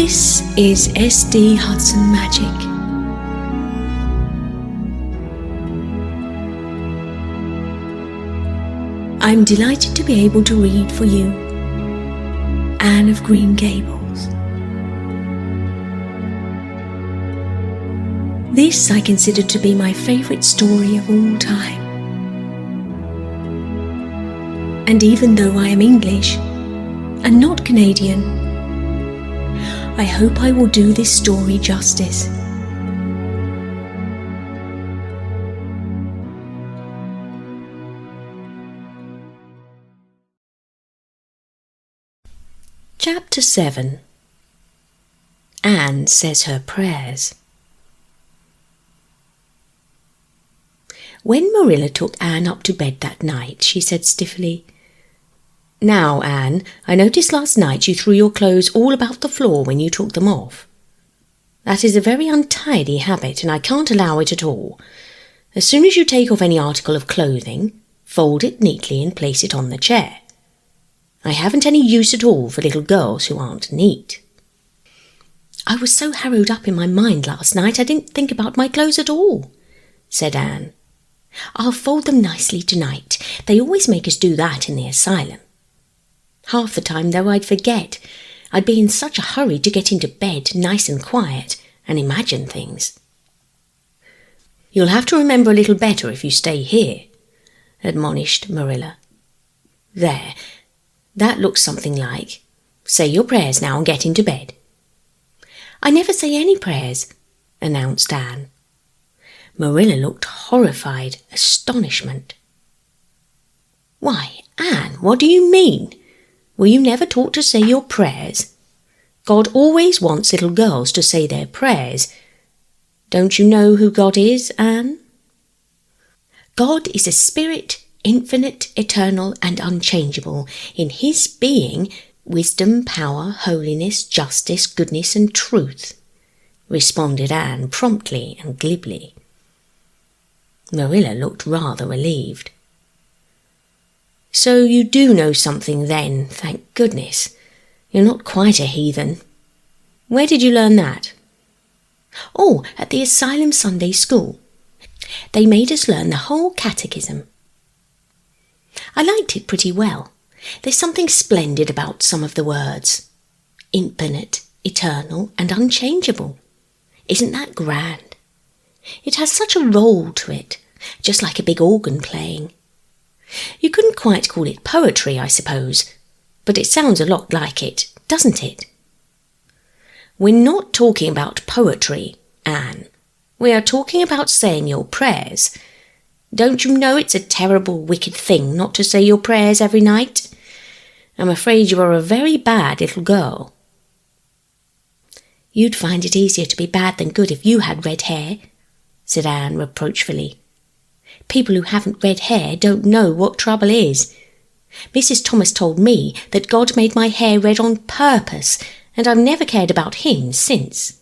This is SD Hudson Magic. I'm delighted to be able to read for you Anne of Green Gables. This I consider to be my favourite story of all time. And even though I am English and not Canadian, I hope I will do this story justice. Chapter 7. Anne says her prayers. When Marilla took Anne up to bed that night, she said stiffly, "Now, Anne, I noticed last night you threw your clothes all about the floor when you took them off. That is a very untidy habit, and I can't allow it at all. As soon as you take off any article of clothing, fold it neatly and place it on the chair. I haven't any use at all for little girls who aren't neat." "I was so harrowed up in my mind last night I didn't think about my clothes at all," said Anne. "I'll fold them nicely tonight. They always make us do that in the asylum. Half the time, though, I'd forget. I'd be in such a hurry to get into bed nice and quiet and imagine things." "You'll have to remember a little better if you stay here," admonished Marilla. "There, that looks something like. Say your prayers now and get into bed." "I never say any prayers," announced Anne. Marilla looked horrified astonishment. "Why, Anne, what do you mean? Were you never taught to say your prayers? God always wants little girls to say their prayers. Don't you know who God is, Anne?" "God is a spirit, infinite, eternal, and unchangeable. In his being, wisdom, power, holiness, justice, goodness, and truth," responded Anne promptly and glibly. Marilla looked rather relieved. "So you do know something then, thank goodness. You're not quite a heathen. Where did you learn that?" "Oh, at the Asylum Sunday School. They made us learn the whole catechism. I liked it pretty well. There's something splendid about some of the words. Infinite, eternal, and unchangeable. Isn't that grand? It has such a roll to it, just like a big organ playing. You couldn't quite call it poetry, I suppose, but it sounds a lot like it, doesn't it?" "We're not talking about poetry, Anne. We are talking about saying your prayers. Don't you know it's a terrible, wicked thing not to say your prayers every night? I'm afraid you are a very bad little girl." "You'd find it easier to be bad than good if you had red hair," said Anne reproachfully. "People who haven't red hair don't know what trouble is. Mrs. Thomas told me that God made my hair red on purpose, and I've never cared about him since.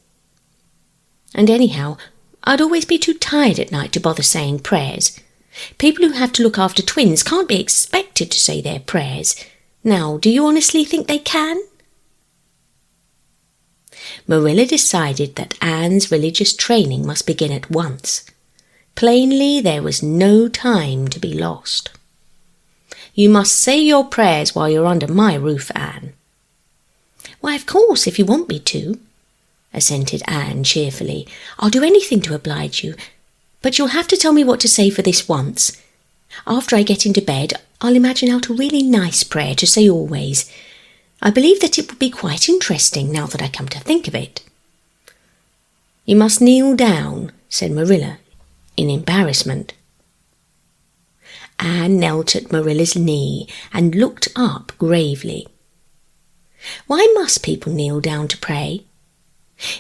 And anyhow, I'd always be too tired at night to bother saying prayers. People who have to look after twins can't be expected to say their prayers. Now, do you honestly think they can?" Marilla decided that Anne's religious training must begin at once. Plainly, there was no time to be lost. "You must say your prayers while you're under my roof, Anne." "Why, of course, if you want me to," assented Anne cheerfully. "I'll do anything to oblige you, but you'll have to tell me what to say for this once. After I get into bed, I'll imagine out a really nice prayer to say always. I believe that it would be quite interesting now that I come to think of it." "You must kneel down," said Marilla, in embarrassment. Anne knelt at Marilla's knee and looked up gravely. "Why must people kneel down to pray?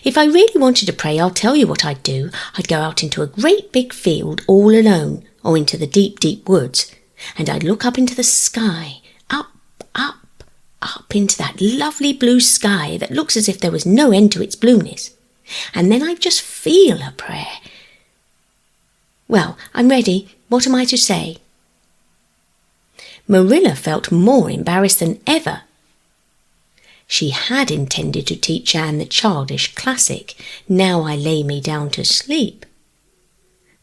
If I really wanted to pray, I'll tell you what I'd do. I'd go out into a great big field all alone, or into the deep, deep woods, and I'd look up into the sky, up, up, up into that lovely blue sky that looks as if there was no end to its blueness, and then I'd just feel a prayer. Well, I'm ready. What am I to say?" Marilla felt more embarrassed than ever. She had intended to teach Anne the childish classic, "Now I lay me down to sleep."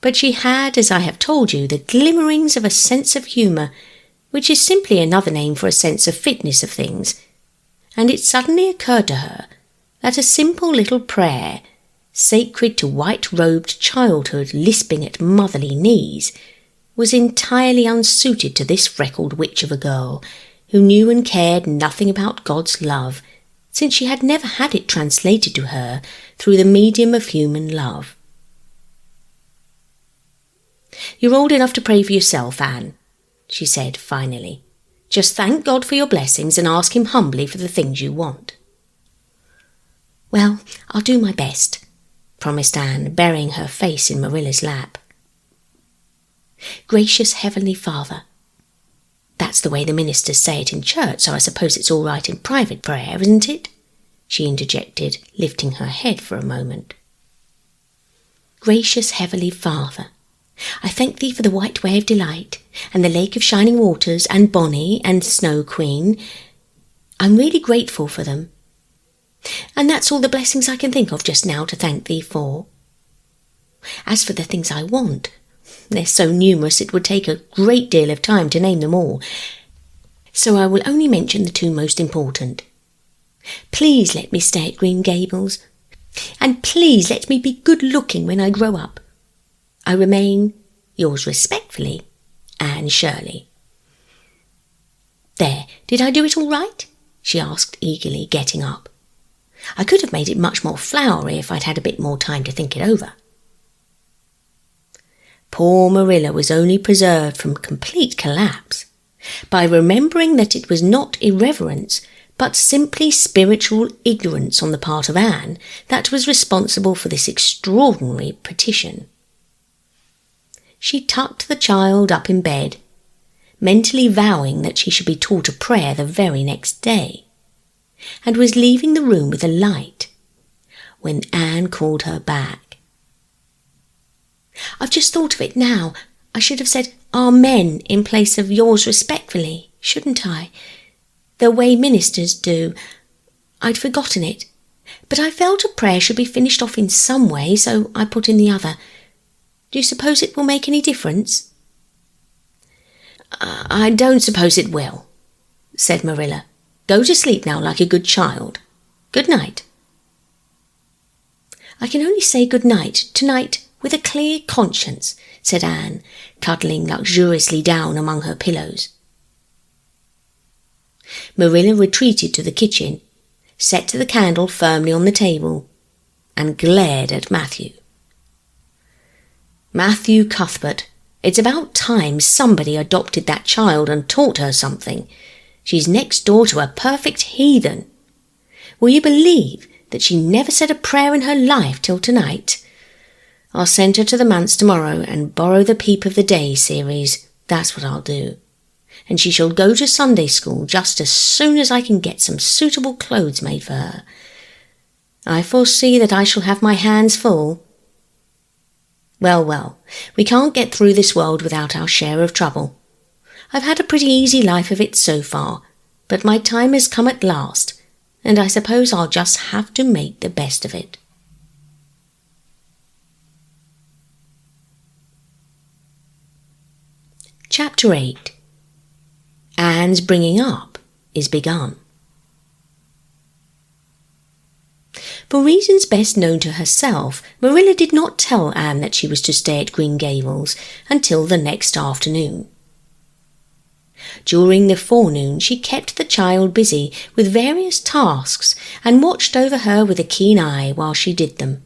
But she had, as I have told you, the glimmerings of a sense of humour, which is simply another name for a sense of fitness of things, and it suddenly occurred to her that a simple little prayer, sacred to white-robed childhood lisping at motherly knees, was entirely unsuited to this freckled witch of a girl who knew and cared nothing about God's love, since she had never had it translated to her through the medium of human love. "You're old enough to pray for yourself, Anne," she said finally. "Just thank God for your blessings and ask him humbly for the things you want." "Well, I'll do my best," promised Anne, burying her face in Marilla's lap. "Gracious Heavenly Father." "That's the way the ministers say it in church, so I suppose it's all right in private prayer, isn't it?" she interjected, lifting her head for a moment. "Gracious Heavenly Father, I thank thee for the white way of delight, and the lake of shining waters, and Bonnie, and Snow Queen. I'm really grateful for them. And that's all the blessings I can think of just now to thank thee for. As for the things I want, they're so numerous it would take a great deal of time to name them all, so I will only mention the two most important. Please let me stay at Green Gables, and please let me be good-looking when I grow up. I remain, yours respectfully, Anne Shirley." "There, did I do it all right?" she asked eagerly, getting up. "I could have made it much more flowery if I'd had a bit more time to think it over." Poor Marilla was only preserved from complete collapse by remembering that it was not irreverence, but simply spiritual ignorance on the part of Anne that was responsible for this extraordinary petition. She tucked the child up in bed, mentally vowing that she should be taught a prayer the very next day, and was leaving the room with a light when Anne called her back. "I've just thought of it now. I should have said Amen in place of yours respectfully, shouldn't I? The way ministers do. I'd forgotten it, but I felt a prayer should be finished off in some way, so I put in the other. Do you suppose it will make any difference?" "I don't suppose it will," said Marilla. "Go to sleep now like a good child. Good night." "I can only say good night tonight with a clear conscience," said Anne, cuddling luxuriously down among her pillows. Marilla retreated to the kitchen, set the candle firmly on the table, and glared at Matthew. "Matthew Cuthbert, it's about time somebody adopted that child and taught her something. She's next door to a perfect heathen. Will you believe that she never said a prayer in her life till tonight? I'll send her to the manse tomorrow and borrow the Peep of the Day series. That's what I'll do. And she shall go to Sunday school just as soon as I can get some suitable clothes made for her. I foresee that I shall have my hands full. Well, we can't get through this world without our share of trouble. I've had a pretty easy life of it so far, but my time has come at last, and I suppose I'll just have to make the best of it." Chapter 8. Anne's bringing up is begun. For reasons best known to herself, Marilla did not tell Anne that she was to stay at Green Gables until the next afternoon. During the forenoon she kept the child busy with various tasks and watched over her with a keen eye while she did them.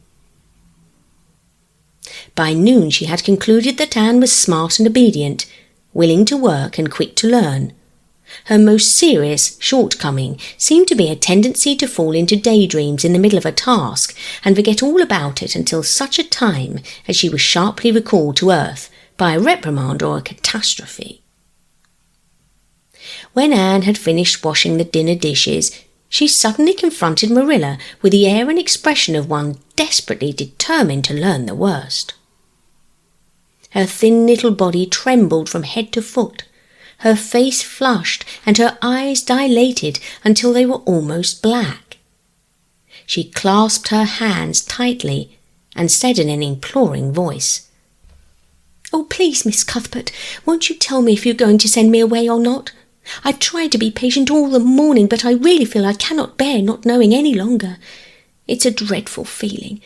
By noon she had concluded that Anne was smart and obedient, willing to work and quick to learn. Her most serious shortcoming seemed to be a tendency to fall into daydreams in the middle of a task and forget all about it until such a time as she was sharply recalled to earth by a reprimand or a catastrophe. When Anne had finished washing the dinner dishes, she suddenly confronted Marilla with the air and expression of one desperately determined to learn the worst. Her thin little body trembled from head to foot. Her face flushed and her eyes dilated until they were almost black. She clasped her hands tightly and said in an imploring voice, "Oh, please, Miss Cuthbert, won't you tell me if you're going to send me away or not? I've tried to be patient all the morning, but I really feel I cannot bear not knowing any longer. It's a dreadful feeling.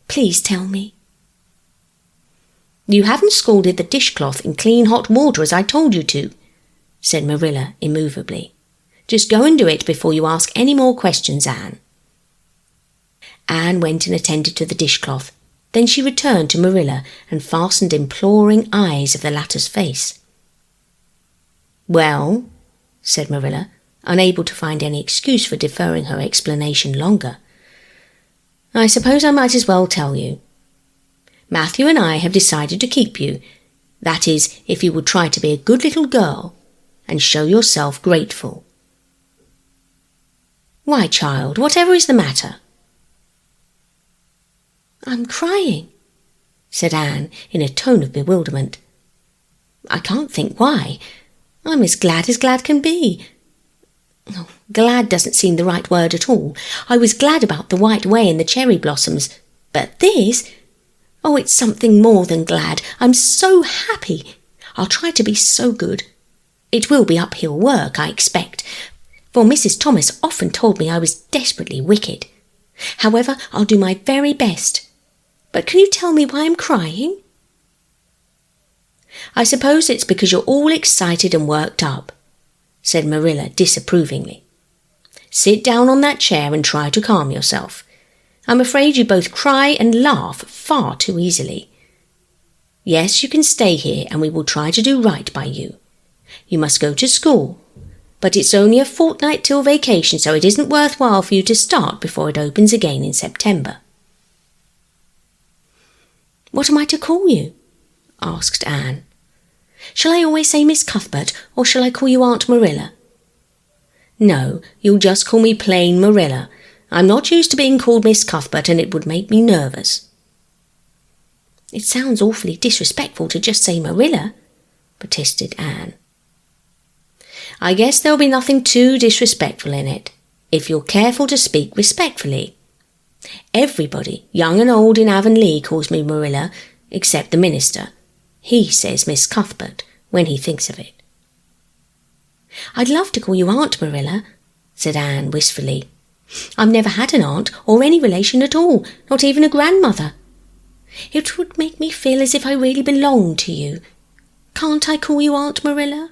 Please tell me." "You haven't scalded the dishcloth in clean hot water as I told you to," said Marilla immovably. "Just go and do it before you ask any more questions, Anne." Anne went and attended to the dishcloth. Then she returned to Marilla and fastened imploring eyes of the latter's face. "Well," said Marilla, unable to find any excuse for deferring her explanation longer, "I suppose I might as well tell you. Matthew and I have decided to keep you. That is, if you would try to be a good little girl and show yourself grateful." "Why, child, whatever is the matter?" "I'm crying," said Anne in a tone of bewilderment. "I can't think why. I'm as glad can be. Oh, glad doesn't seem the right word at all. I was glad about the white way and the cherry blossoms. But this, oh, it's something more than glad. I'm so happy. I'll try to be so good. It will be uphill work, I expect, for Mrs. Thomas often told me I was desperately wicked. However, I'll do my very best. But can you tell me why I'm crying?" "I suppose it's because you're all excited and worked up," said Marilla disapprovingly. "Sit down on that chair and try to calm yourself. I'm afraid you both cry and laugh far too easily. Yes, you can stay here and we will try to do right by you. You must go to school, but it's only a fortnight till vacation, so it isn't worthwhile for you to start before it opens again in September." "What am I to call you?" asked Anne. "Shall I always say Miss Cuthbert, or shall I call you Aunt Marilla?" "No, you'll just call me plain Marilla. I'm not used to being called Miss Cuthbert, and it would make me nervous." "It sounds awfully disrespectful to just say Marilla," protested Anne. "I guess there'll be nothing too disrespectful in it, if you're careful to speak respectfully. Everybody, young and old in Avonlea, calls me Marilla, except the minister. He says Miss Cuthbert when he thinks of it." "I'd love to call you Aunt Marilla," said Anne wistfully. "I've never had an aunt or any relation at all, not even a grandmother. It would make me feel as if I really belonged to you. Can't I call you Aunt Marilla?"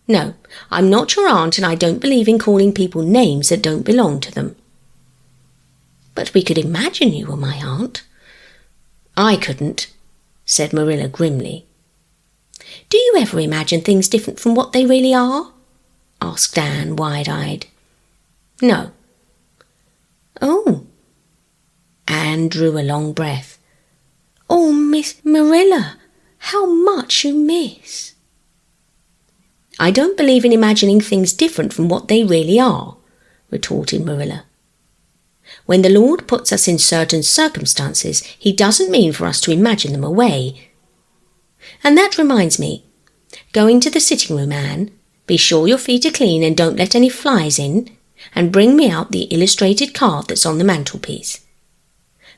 "No, I'm not your aunt, and I don't believe in calling people names that don't belong to them." "But we could imagine you were my aunt." "I couldn't," said Marilla grimly. "Do you ever imagine things different from what they really are?" asked Anne, wide-eyed. "No." "Oh." Anne drew a long breath. "Oh, Miss Marilla, how much you miss." "I don't believe in imagining things different from what they really are," retorted Marilla. "When the Lord puts us in certain circumstances, he doesn't mean for us to imagine them away. And that reminds me, going to the sitting room, Anne, be sure your feet are clean and don't let any flies in, and bring me out the illustrated card that's on the mantelpiece.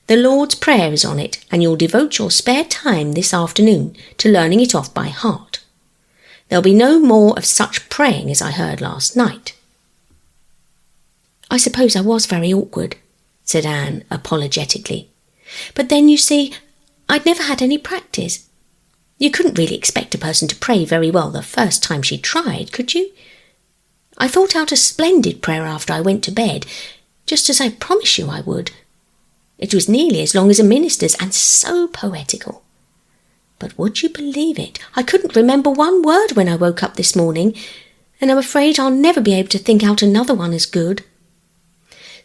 The Lord's Prayer is on it, and you'll devote your spare time this afternoon to learning it off by heart. There'll be no more of such praying as I heard last night." "I suppose I was very awkward," said Anne apologetically. "But then, you see, I'd never had any practice. You couldn't really expect a person to pray very well the first time she tried, could you? I thought out a splendid prayer after I went to bed, just as I promised you I would. It was nearly as long as a minister's and so poetical. But would you believe it? I couldn't remember one word when I woke up this morning, and I'm afraid I'll never be able to think out another one as good.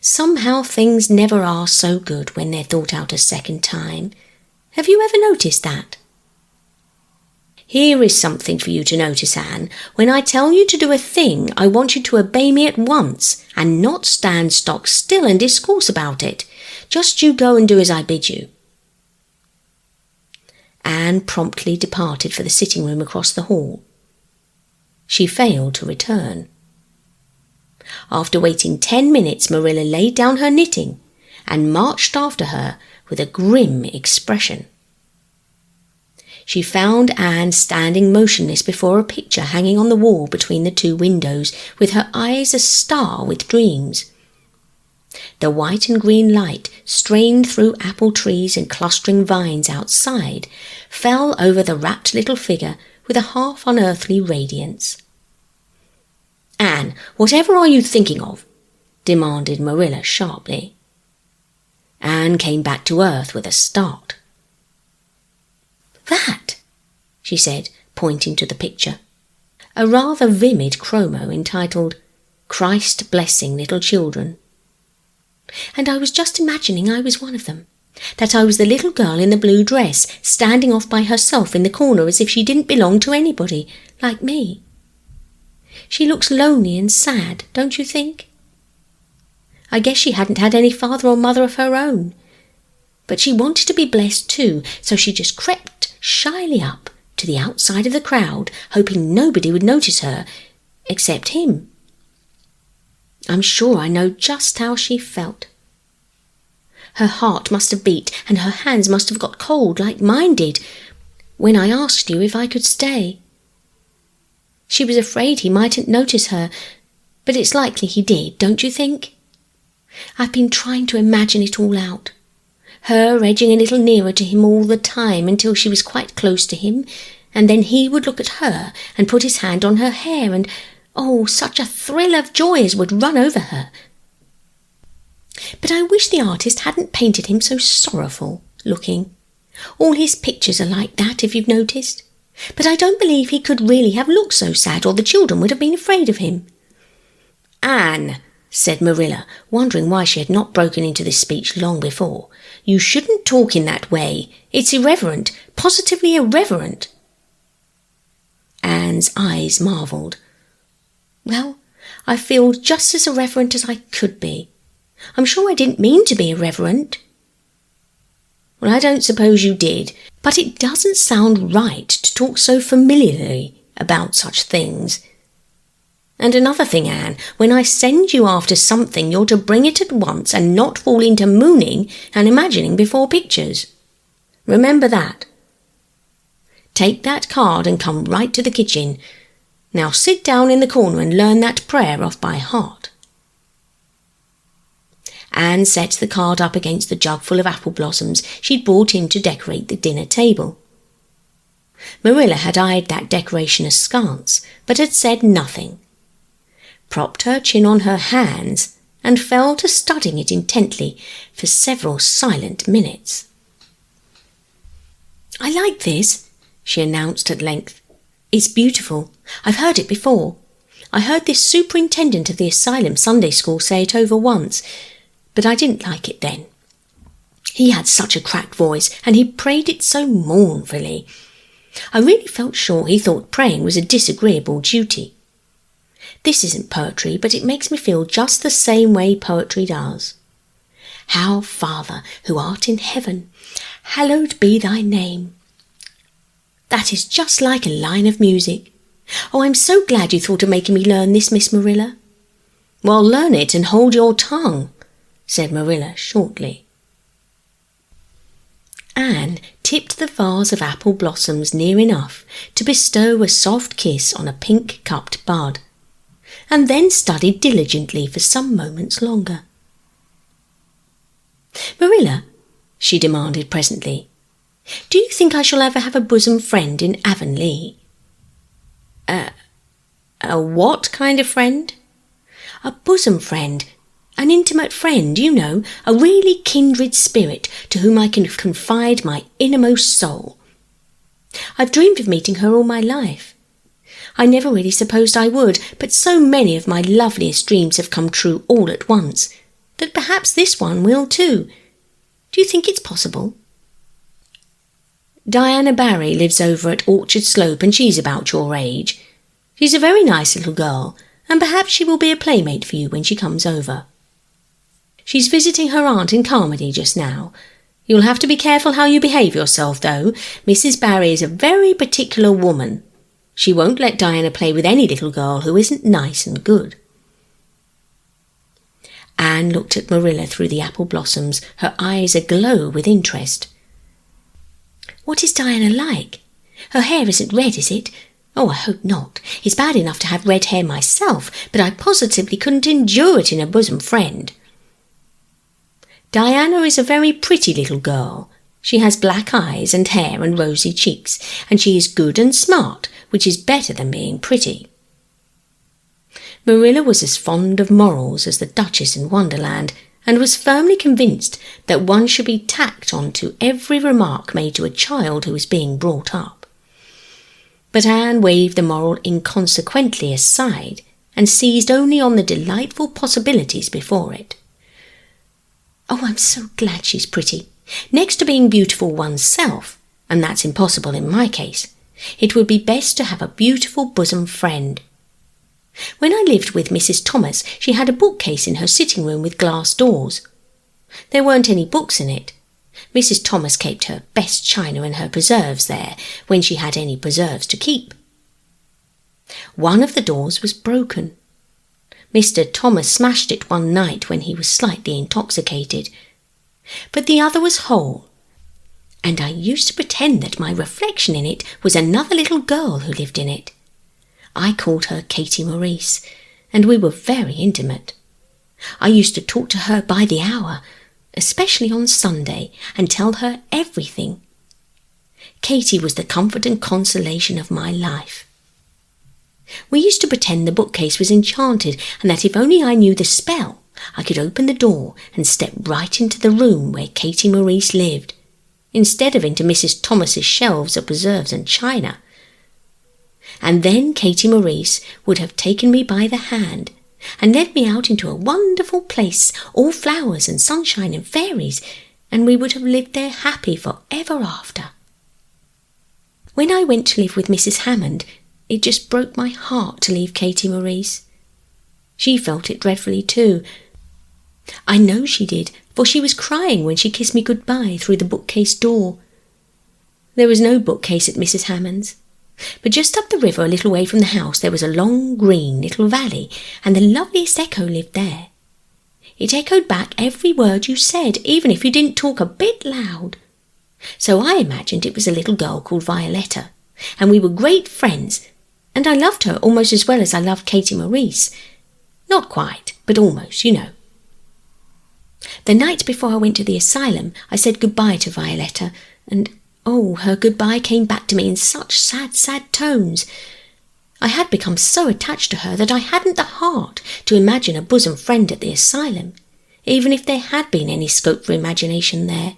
Somehow things never are so good when they're thought out a second time. Have you ever noticed that? Here is something for you to notice, Anne. When I tell you to do a thing, I want you to obey me at once, and not stand stock still and discourse about it. Just you go and do as I bid you." Anne promptly departed for the sitting room across the hall. She failed to return. After waiting 10 minutes, Marilla laid down her knitting and marched after her with a grim expression. She found Anne standing motionless before a picture hanging on the wall between the two windows, with her eyes a-star with dreams. The white and green light, strained through apple trees and clustering vines outside, fell over the rapt little figure with a half-unearthly radiance. "Anne, whatever are you thinking of?" demanded Marilla sharply. Anne came back to earth with a start. "That," she said, pointing to the picture. A rather vivid chromo entitled "Christ Blessing Little Children." "And I was just imagining I was one of them, that I was the little girl in the blue dress, standing off by herself in the corner as if she didn't belong to anybody, like me. She looks lonely and sad, don't you think? I guess she hadn't had any father or mother of her own. But she wanted to be blessed too, so she just crept shyly up to the outside of the crowd, hoping nobody would notice her, except him. I'm sure I know just how she felt. Her heart must have beat, and her hands must have got cold like mine did when I asked you if I could stay. She was afraid he mightn't notice her, but it's likely he did, don't you think? I've been trying to imagine it all out. Her edging a little nearer to him all the time until she was quite close to him, and then he would look at her and put his hand on her hair, and oh, such a thrill of joy as would run over her. But I wish the artist hadn't painted him so sorrowful looking. All his pictures are like that, if you've noticed. But I don't believe he could really have looked so sad, or the children would have been afraid of him." "Anne," said Marilla, wondering why she had not broken into this speech long before, "you shouldn't talk in that way. It's irreverent, positively irreverent." Anne's eyes marvelled. "Well, I feel just as irreverent as I could be. I'm sure I didn't mean to be irreverent." "Well, I don't suppose you did, but it doesn't sound right to talk so familiarly about such things. And another thing, Anne, when I send you after something, you're to bring it at once and not fall into mooning and imagining before pictures. Remember that. Take that card and come right to the kitchen. Now sit down in the corner and learn that prayer off by heart." Anne set the card up against the jug full of apple blossoms she'd brought in to decorate the dinner table. Marilla had eyed that decoration askance, but had said nothing, propped her chin on her hands, and fell to studying it intently for several silent minutes. "I like this," she announced at length. "It's beautiful. I've heard it before. I heard this superintendent of the asylum Sunday school say it over once, but I didn't like it then. He had such a cracked voice, and he prayed it so mournfully. I really felt sure he thought praying was a disagreeable duty. This isn't poetry, but it makes me feel just the same way poetry does. Our Father, who art in heaven, hallowed be thy name. That is just like a line of music. Oh, I'm so glad you thought of making me learn this, Miss Marilla." "Well, learn it and hold your tongue," said Marilla shortly. Anne tipped the vase of apple blossoms near enough to bestow a soft kiss on a pink-cupped bud, and then studied diligently for some moments longer. "Marilla," she demanded presently, "do you think I shall ever have a bosom friend in Avonlea?" A what kind of friend?" "A bosom friend. An intimate friend, you know, a really kindred spirit to whom I can confide my innermost soul. I've dreamed of meeting her all my life. I never really supposed I would, but so many of my loveliest dreams have come true all at once, that perhaps this one will too. Do you think it's possible?" "Diana Barry lives over at Orchard Slope, and she's about your age. She's a very nice little girl, and perhaps she will be a playmate for you when she comes over. She's visiting her aunt in Carmody just now. You'll have to be careful how you behave yourself, though. Mrs. Barry is a very particular woman. She won't let Diana play with any little girl who isn't nice and good." Anne looked at Marilla through the apple blossoms, her eyes aglow with interest. "What is Diana like? Her hair isn't red, is it? Oh, I hope not. It's bad enough to have red hair myself, but I positively couldn't endure it in a bosom friend." "Diana is a very pretty little girl. She has black eyes and hair and rosy cheeks, and she is good and smart, which is better than being pretty." Marilla was as fond of morals as the Duchess in Wonderland, and was firmly convinced that one should be tacked on to every remark made to a child who is being brought up. But Anne waved the moral inconsequently aside and seized only on the delightful possibilities before it. "Oh, I'm so glad she's pretty. Next to being beautiful oneself, and that's impossible in my case, it would be best to have a beautiful bosom friend. When I lived with Mrs. Thomas, she had a bookcase in her sitting room with glass doors. There weren't any books in it. Mrs. Thomas kept her best china and her preserves there, when she had any preserves to keep. One of the doors was broken. Mr. Thomas smashed it one night when he was slightly intoxicated. But the other was whole, and I used to pretend that my reflection in it was another little girl who lived in it. I called her Katie Maurice, and we were very intimate. I used to talk to her by the hour, especially on Sunday, and tell her everything. Katie was the comfort and consolation of my life. We used to pretend the bookcase was enchanted, and that if only I knew the spell, I could open the door and step right into the room where Katie Maurice lived, instead of into Mrs. Thomas's shelves of preserves and china. And then Katie Maurice would have taken me by the hand and led me out into a wonderful place, all flowers and sunshine and fairies, and we would have lived there happy for ever after. When I went to live with Mrs. Hammond, it just broke my heart to leave Katie Maurice. She felt it dreadfully too. I know she did, for she was crying when she kissed me goodbye through the bookcase door. There was no bookcase at Mrs. Hammond's, but just up the river a little way from the house there was a long green little valley, and the loveliest echo lived there. It echoed back every word you said, even if you didn't talk a bit loud. So I imagined it was a little girl called Violetta, and we were great friends, and I loved her almost as well as I loved Katie Maurice. Not quite, but almost, you know. The night before I went to the asylum, I said goodbye to Violetta, and oh, her goodbye came back to me in such sad, sad tones. I had become so attached to her that I hadn't the heart to imagine a bosom friend at the asylum, even if there had been any scope for imagination there.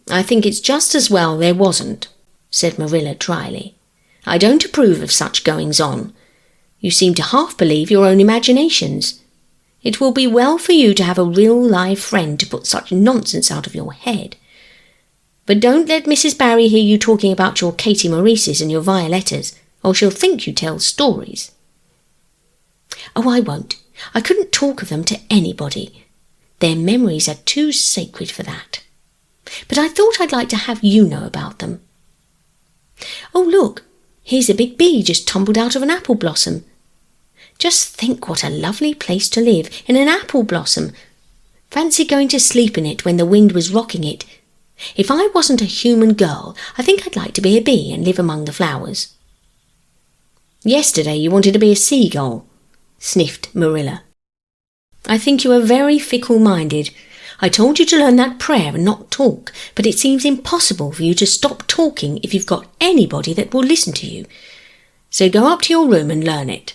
"I think it's just as well there wasn't," said Marilla dryly. "I don't approve of such goings-on. You seem to half believe your own imaginations. It will be well for you to have a real live friend to put such nonsense out of your head. But don't let Mrs. Barry hear you talking about your Katie Maurices and your Violettas, or she'll think you tell stories." "Oh, I won't. I couldn't talk of them to anybody. Their memories are too sacred for that. But I thought I'd like to have you know about them. Oh, look, here's a big bee just tumbled out of an apple blossom. Just think what a lovely place to live, in an apple blossom. Fancy going to sleep in it when the wind was rocking it. If I wasn't a human girl, I think I'd like to be a bee and live among the flowers." "Yesterday you wanted to be a seagull," sniffed Marilla. "I think you are very fickle-minded. I told you to learn that prayer and not talk, but it seems impossible for you to stop talking if you've got anybody that will listen to you. So go up to your room and learn it."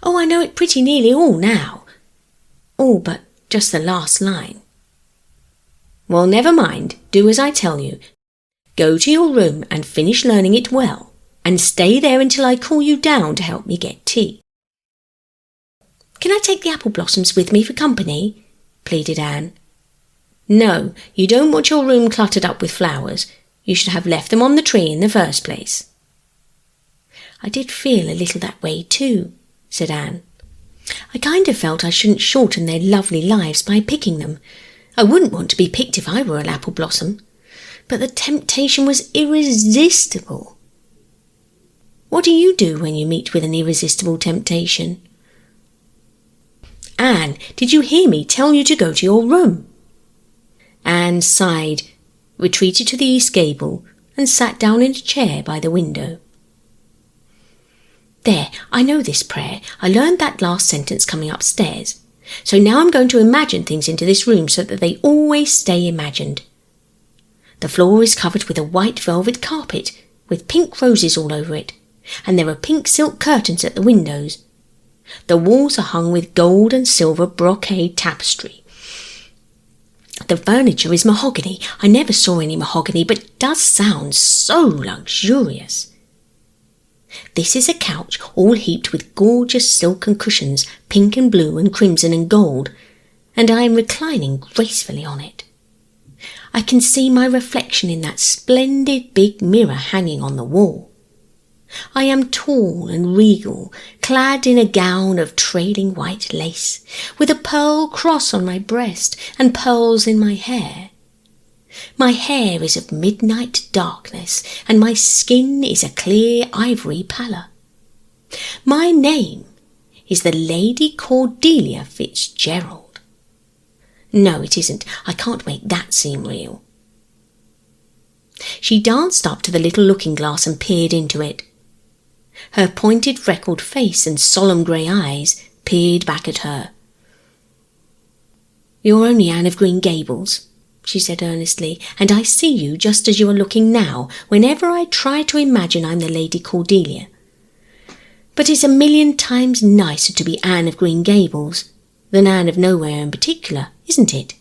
"Oh, I know it pretty nearly all now. All but just the last line." "Well, never mind. Do as I tell you. Go to your room and finish learning it well, and stay there until I call you down to help me get tea." "Can I take the apple blossoms with me for company?" pleaded Anne. "No, you don't want your room cluttered up with flowers. You should have left them on the tree in the first place." "I did feel a little that way too," said Anne. "I kind of felt I shouldn't shorten their lovely lives by picking them. I wouldn't want to be picked if I were an apple blossom. But the temptation was irresistible. What do you do when you meet with an irresistible temptation? Anne, did you hear me tell you to go to your room? Anne sighed, retreated to the east gable, and sat down in a chair by the window. There, I know this prayer. I learned that last sentence coming upstairs. So now I'm going to imagine things into this room so that they always stay imagined. The floor is covered with a white velvet carpet with pink roses all over it, and there are pink silk curtains at the windows. The walls are hung with gold and silver brocade tapestry. The furniture is mahogany. I never saw any mahogany, but it does sound so luxurious. This is a couch all heaped with gorgeous silken cushions, pink and blue and crimson and gold, and I am reclining gracefully on it. I can see my reflection in that splendid big mirror hanging on the wall. I am tall and regal, clad in a gown of trailing white lace, with a pearl cross on my breast and pearls in my hair. My hair is of midnight darkness, and my skin is a clear ivory pallor. My name is the Lady Cordelia Fitzgerald. No, it isn't. I can't make that seem real. She danced up to the little looking-glass and peered into it. Her pointed freckled face and solemn grey eyes peered back at her. You're only Anne of Green Gables, she said earnestly, and I see you just as you are looking now whenever I try to imagine I'm the Lady Cordelia. But it's a million times nicer to be Anne of Green Gables than Anne of Nowhere in particular, isn't it?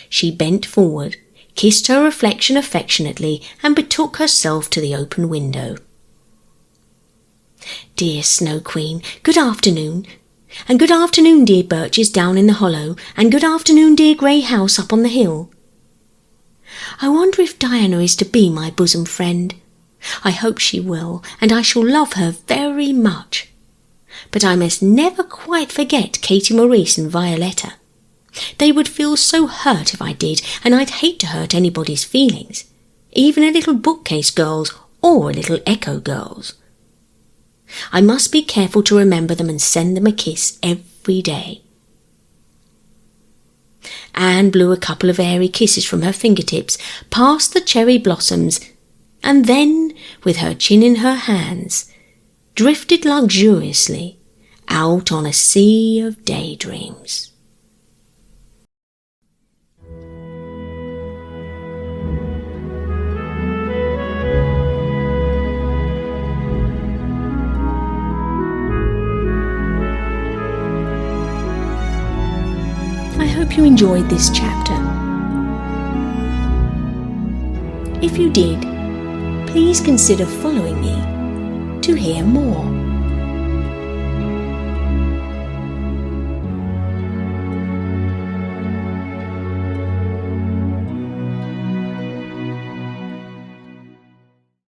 She bent forward, kissed her reflection affectionately, and betook herself to the open window. Dear Snow Queen, good afternoon. And good afternoon, dear birches down in the hollow, and good afternoon, dear grey house up on the hill. I wonder if Diana is to be my bosom friend. I hope she will, and I shall love her very much. But I must never quite forget Katie Maurice and Violetta. They would feel so hurt if I did, and I'd hate to hurt anybody's feelings, even a little bookcase girl's or a little echo girl's. I must be careful to remember them and send them a kiss every day. Anne blew a couple of airy kisses from her fingertips past the cherry blossoms, and then, with her chin in her hands, drifted luxuriously out on a sea of daydreams. I hope you enjoyed this chapter. If you did, please consider following me to hear more.